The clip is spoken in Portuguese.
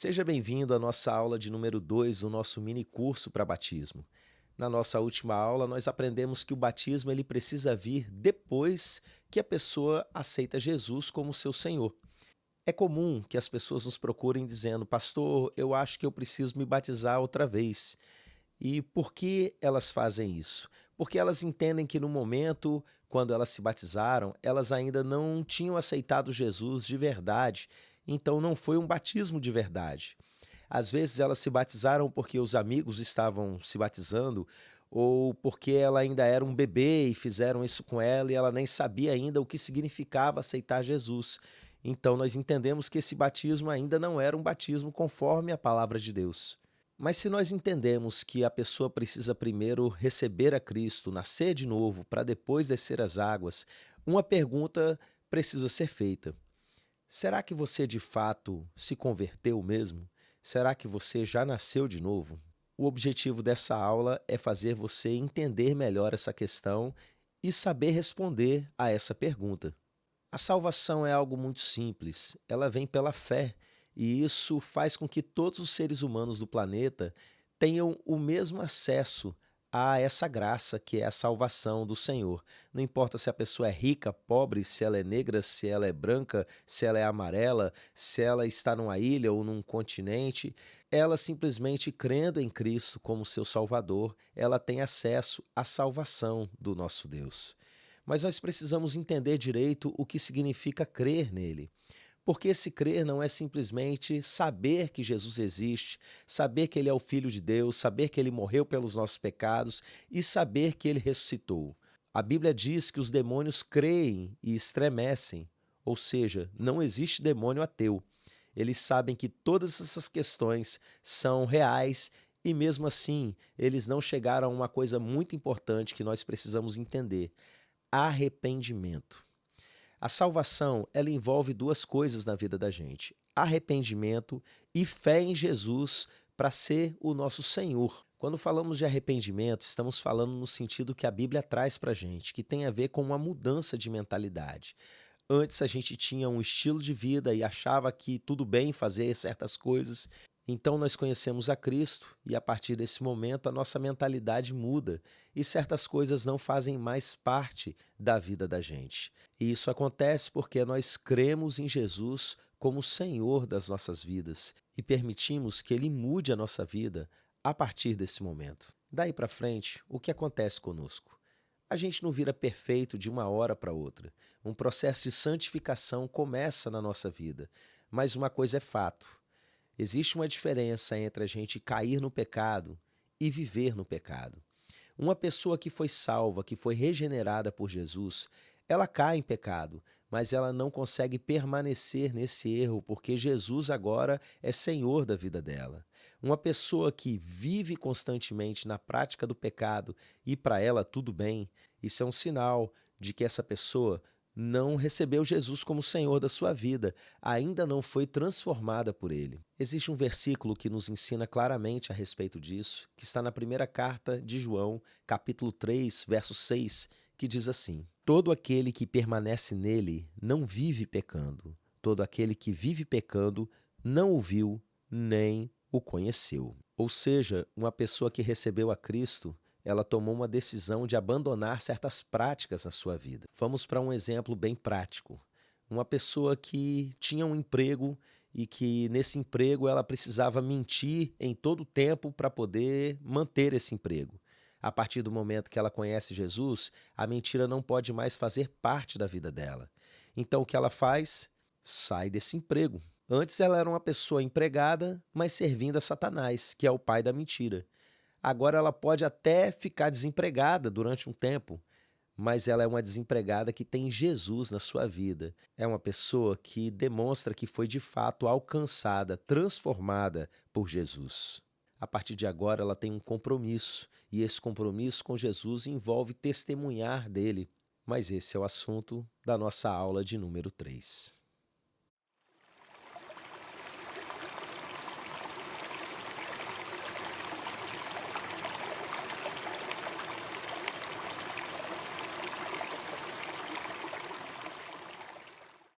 Seja bem-vindo à nossa aula de número 2 do nosso mini curso para batismo. Na nossa última aula, nós aprendemos que o batismo ele precisa vir depois que a pessoa aceita Jesus como seu Senhor. É comum que as pessoas nos procurem dizendo: Pastor, eu acho que eu preciso me batizar outra vez. E por que elas fazem isso? Porque elas entendem que no momento, quando elas se batizaram, elas ainda não tinham aceitado Jesus de verdade, então não foi um batismo de verdade. Às vezes elas se batizaram porque os amigos estavam se batizando, ou porque ela ainda era um bebê e fizeram isso com ela e ela nem sabia ainda o que significava aceitar Jesus. Então nós entendemos que esse batismo ainda não era um batismo conforme a palavra de Deus. Mas se nós entendemos que a pessoa precisa primeiro receber a Cristo, nascer de novo, para depois descer as águas, uma pergunta precisa ser feita. Será que você de fato se converteu mesmo? Será que você já nasceu de novo? O objetivo dessa aula é fazer você entender melhor essa questão e saber responder a essa pergunta. A salvação é algo muito simples, ela vem pela fé, e isso faz com que todos os seres humanos do planeta tenham o mesmo acesso a essa graça que é a salvação do Senhor. Não importa se a pessoa é rica, pobre, se ela é negra, se ela é branca, se ela é amarela, se ela está numa ilha ou num continente, ela simplesmente crendo em Cristo como seu Salvador, ela tem acesso à salvação do nosso Deus. Mas nós precisamos entender direito o que significa crer nele. Porque esse crer não é simplesmente saber que Jesus existe, saber que ele é o Filho de Deus, saber que ele morreu pelos nossos pecados e saber que ele ressuscitou. A Bíblia diz que os demônios creem e estremecem, ou seja, não existe demônio ateu. Eles sabem que todas essas questões são reais e, mesmo assim, eles não chegaram a uma coisa muito importante que nós precisamos entender: arrependimento. A salvação, ela envolve duas coisas na vida da gente: arrependimento e fé em Jesus para ser o nosso Senhor. Quando falamos de arrependimento, estamos falando no sentido que a Bíblia traz para a gente, que tem a ver com uma mudança de mentalidade. Antes a gente tinha um estilo de vida e achava que tudo bem fazer certas coisas. Então nós conhecemos a Cristo e a partir desse momento a nossa mentalidade muda e certas coisas não fazem mais parte da vida da gente. E isso acontece porque nós cremos em Jesus como Senhor das nossas vidas e permitimos que Ele mude a nossa vida a partir desse momento. Daí para frente, o que acontece conosco? A gente não vira perfeito de uma hora para outra. Um processo de santificação começa na nossa vida. Mas uma coisa é fato: existe uma diferença entre a gente cair no pecado e viver no pecado. Uma pessoa que foi salva, que foi regenerada por Jesus, ela cai em pecado, mas ela não consegue permanecer nesse erro, porque Jesus agora é Senhor da vida dela. Uma pessoa que vive constantemente na prática do pecado e para ela tudo bem, isso é um sinal de que essa pessoa não recebeu Jesus como Senhor da sua vida, ainda não foi transformada por Ele. Existe um versículo que nos ensina claramente a respeito disso, que está na primeira carta de João, capítulo 3, verso 6, que diz assim: Todo aquele que permanece nele não vive pecando. Todo aquele que vive pecando não o viu nem o conheceu. Ou seja, uma pessoa que recebeu a Cristo, ela tomou uma decisão de abandonar certas práticas na sua vida. Vamos para um exemplo bem prático. Uma pessoa que tinha um emprego e que nesse emprego ela precisava mentir em todo o tempo para poder manter esse emprego. A partir do momento que ela conhece Jesus, a mentira não pode mais fazer parte da vida dela. Então o que ela faz? Sai desse emprego. Antes ela era uma pessoa empregada, mas servindo a Satanás, que é o pai da mentira. Agora ela pode até ficar desempregada durante um tempo, mas ela é uma desempregada que tem Jesus na sua vida. É uma pessoa que demonstra que foi de fato alcançada, transformada por Jesus. A partir de agora ela tem um compromisso, e esse compromisso com Jesus envolve testemunhar dele. Mas esse é o assunto da nossa aula de número 3.